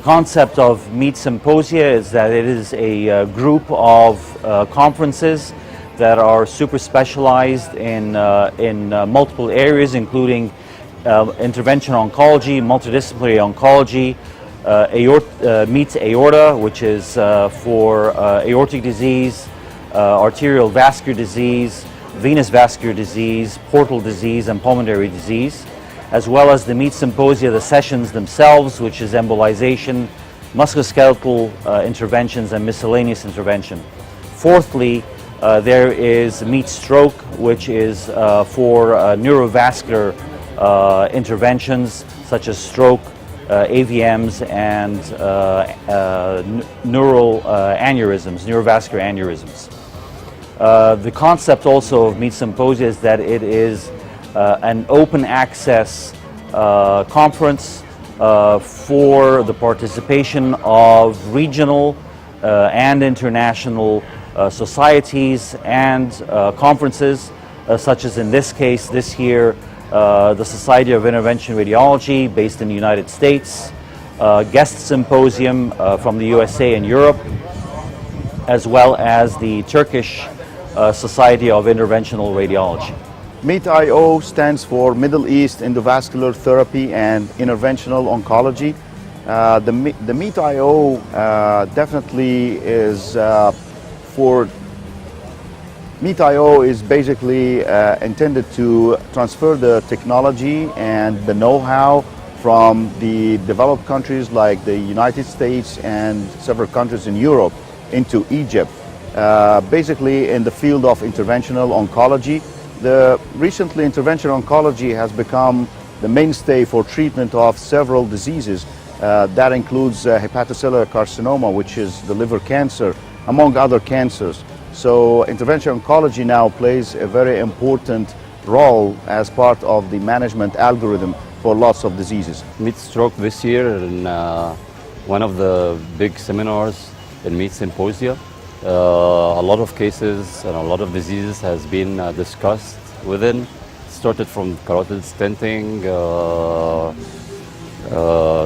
concept of Meet Symposia is that it is a group of conferences that are super specialized in multiple areas, including interventional oncology, multidisciplinary oncology, Meet Aorta, which is for aortic disease, arterial vascular disease, venous vascular disease, portal disease, and pulmonary disease, as well as the Meet Symposia, the sessions themselves, which is embolization, musculoskeletal interventions, and miscellaneous intervention. Fourthly, there is Meet Stroke, which is for neurovascular interventions such as stroke, AVMs, and neurovascular aneurysms. The concept also of Meet Symposia is that it is an open access conference for the participation of regional and international societies and conferences, such as in this case, this year, the Society of Intervention Radiology based in the United States, guest symposium from the USA and Europe, as well as the Turkish Society of Interventional Radiology. MEET-IO stands for Middle East Endovascular Therapy and Interventional Oncology. The MEET-IO definitely is MEET-IO is basically intended to transfer the technology and the know-how from the developed countries like the United States and several countries in Europe into Egypt, basically in the field of interventional oncology. Recently, interventional oncology has become the mainstay for treatment of several diseases. That includes hepatocellular carcinoma, which is the liver cancer, among other cancers. So interventional oncology now plays a very important role as part of the management algorithm for lots of diseases. Meet Stroke this year in one of the big seminars in Meet Symposia. A lot of cases and a lot of diseases has been discussed within. Started from carotid stenting,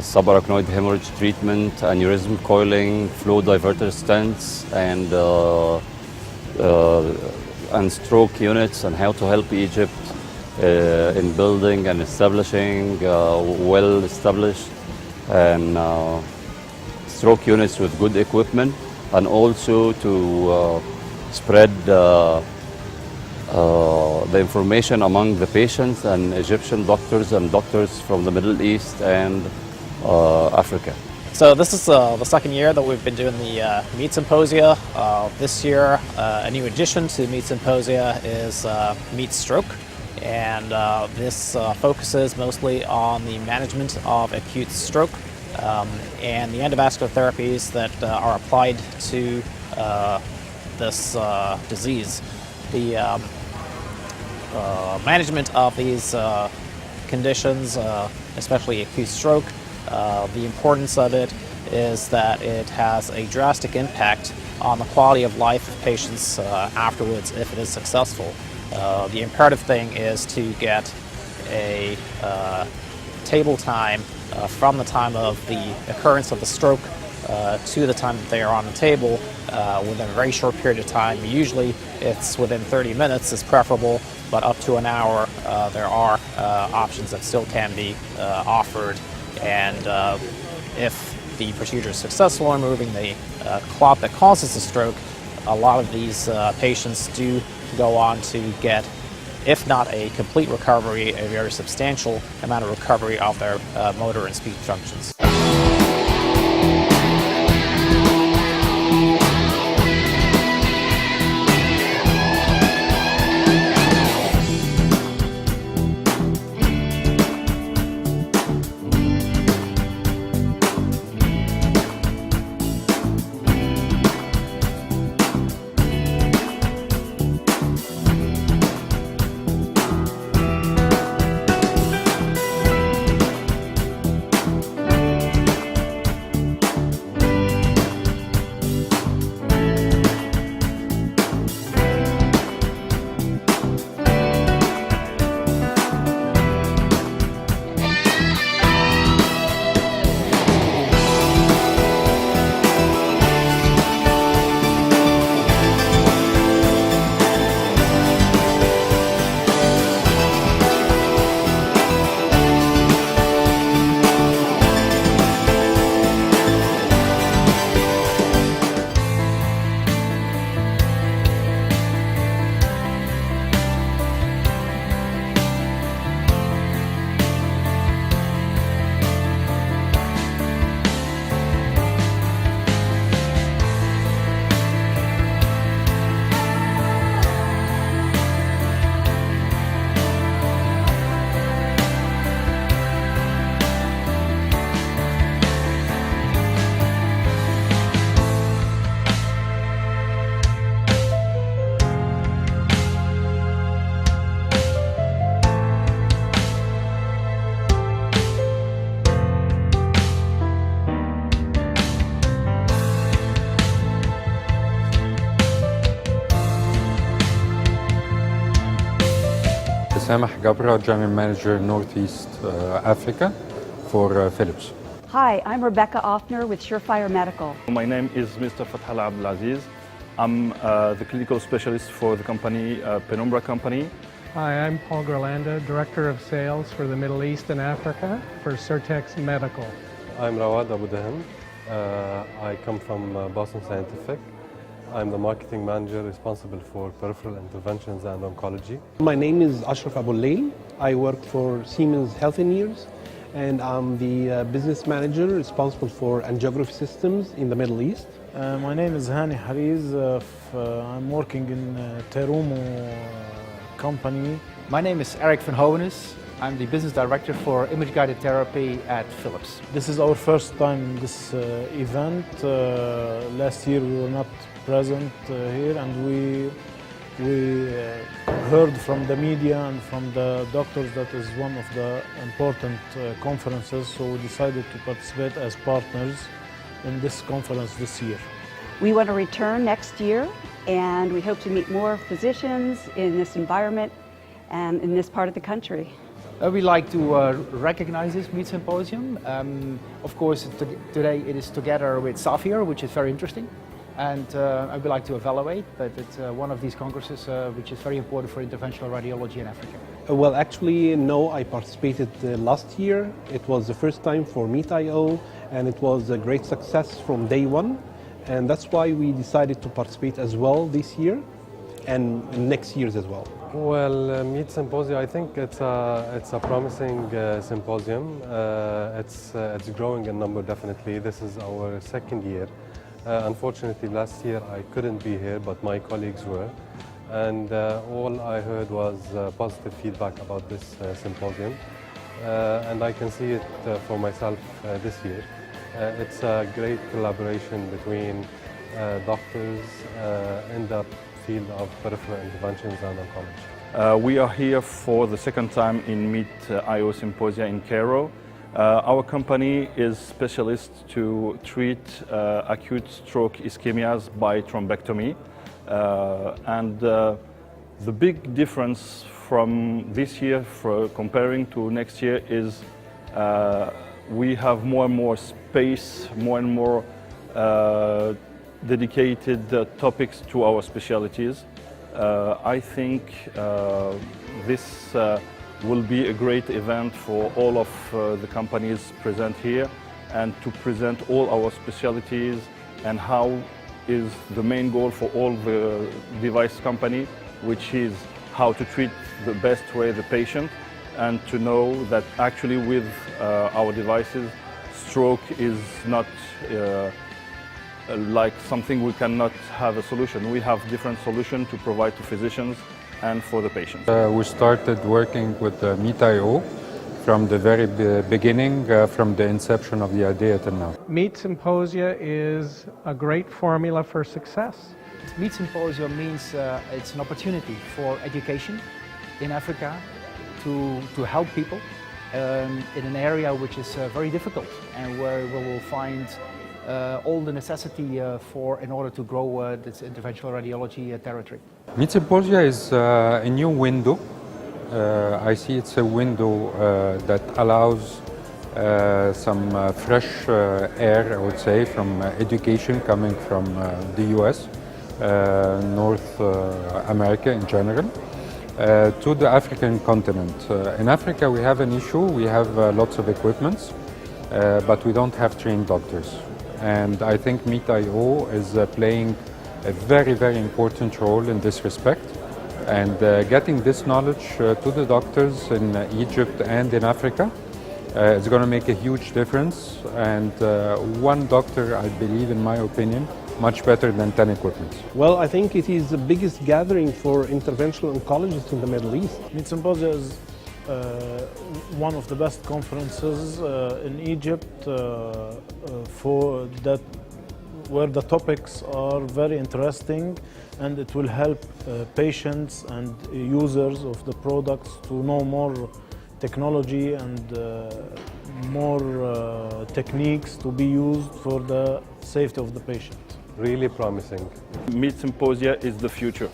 subarachnoid hemorrhage treatment, aneurysm coiling, flow diverter stents, and stroke units, and how to help Egypt in building and establishing well-established and stroke units with good equipment, and also to spread the information among the patients and Egyptian doctors and doctors from the Middle East and Africa. So this is the second year that we've been doing the Meet Symposia. This year, a new addition to Meet Symposia is Meet Stroke, and this focuses mostly on the management of acute stroke and the endovascular therapies that are applied to this disease. The management of these conditions, especially acute stroke, the importance of it is that it has a drastic impact on the quality of life of patients afterwards if it is successful. The imperative thing is to get a table time from the time of the occurrence of the stroke to the time that they are on the table within a very short period of time. Usually it's within 30 minutes is preferable, but up to an hour there are options that still can be offered. And if the procedure is successful in removing the clot that causes the stroke, a lot of these patients do go on to get, if not a complete recovery, a very substantial amount of recovery of their motor and speech functions. Samah Gabra, General Manager Northeast Africa for Philips. Hi, I'm Rebecca Offner with Surefire Medical. My name is Mr. Fathallah Abdulaziz. I'm the clinical specialist for the company, Penumbra Company. Hi, I'm Paul Gerlanda, Director of Sales for the Middle East and Africa for Certex Medical. I'm Rawad Abu Dahan. I come from Boston Scientific. I'm the marketing manager responsible for peripheral interventions and oncology. My name is Ashraf Abu Layl. I work for Siemens Healthineers, and I'm the business manager responsible for angiography systems in the Middle East. My name is Hani Hariz. I'm working in Terumo company. My name is Eric van Hovenis. I'm the business director for image-guided therapy at Philips. This is our first time in this event. Last year we were not present here, and we heard from the media and from the doctors that is one of the important conferences, so we decided to participate as partners in this conference this year. We want to return next year, and we hope to meet more physicians in this environment and in this part of the country. We like to recognize this Meet Symposium. Of course, today it is together with Safir, which is very interesting. And I would like to evaluate, but it's one of these congresses which is very important for interventional radiology in Africa. Well, actually, no, I participated last year. It was the first time for Meet.io, and it was a great success from day one. And that's why we decided to participate as well this year and next years as well. Well, Meet Symposia, I think it's a promising symposium. It's growing in number, definitely. This is our second year. Unfortunately, last year I couldn't be here, but my colleagues were. And all I heard was positive feedback about this symposium. And I can see it for myself this year. It's a great collaboration between doctors in the field of peripheral interventions and oncology. We are here for the second time in Meet.io Symposia in Cairo. Our company is specialist to treat acute stroke ischemias by thrombectomy. And the big difference from this year comparing to next year is we have more and more space, more and more dedicated topics to our specialties. I think this will be a great event for all of the companies present here, and to present all our specialties and how is the main goal for all the device company, which is how to treat the best way the patient, and to know that actually with our devices, stroke is not like something we cannot have a solution. We have different solutions to provide to physicians and for the patients. We started working with Meet.io from the very beginning, from the inception of the idea till now. Meet Symposia is a great formula for success. Meet Symposium means it's an opportunity for education in Africa to help people in an area which is very difficult, and where we will find all the necessity in order to grow this interventional radiology territory. Meet Symposia is a new window. I see it's a window that allows some fresh air, I would say, from education coming from the US, North America in general, to the African continent. In Africa we have an issue. We have lots of equipments, but we don't have trained doctors. And I think Meet.io is playing a very, very important role in this respect. And getting this knowledge to the doctors in Egypt and in Africa is going to make a huge difference. And one doctor, I believe, in my opinion, much better than 10 equipments. Well, I think it is the biggest gathering for interventional oncologists in the Middle East. Meet Symposia is one of the best conferences in Egypt for that, where the topics are very interesting, and it will help patients and users of the products to know more technology and more techniques to be used for the safety of the patient. Really promising. Meet Symposia is the future.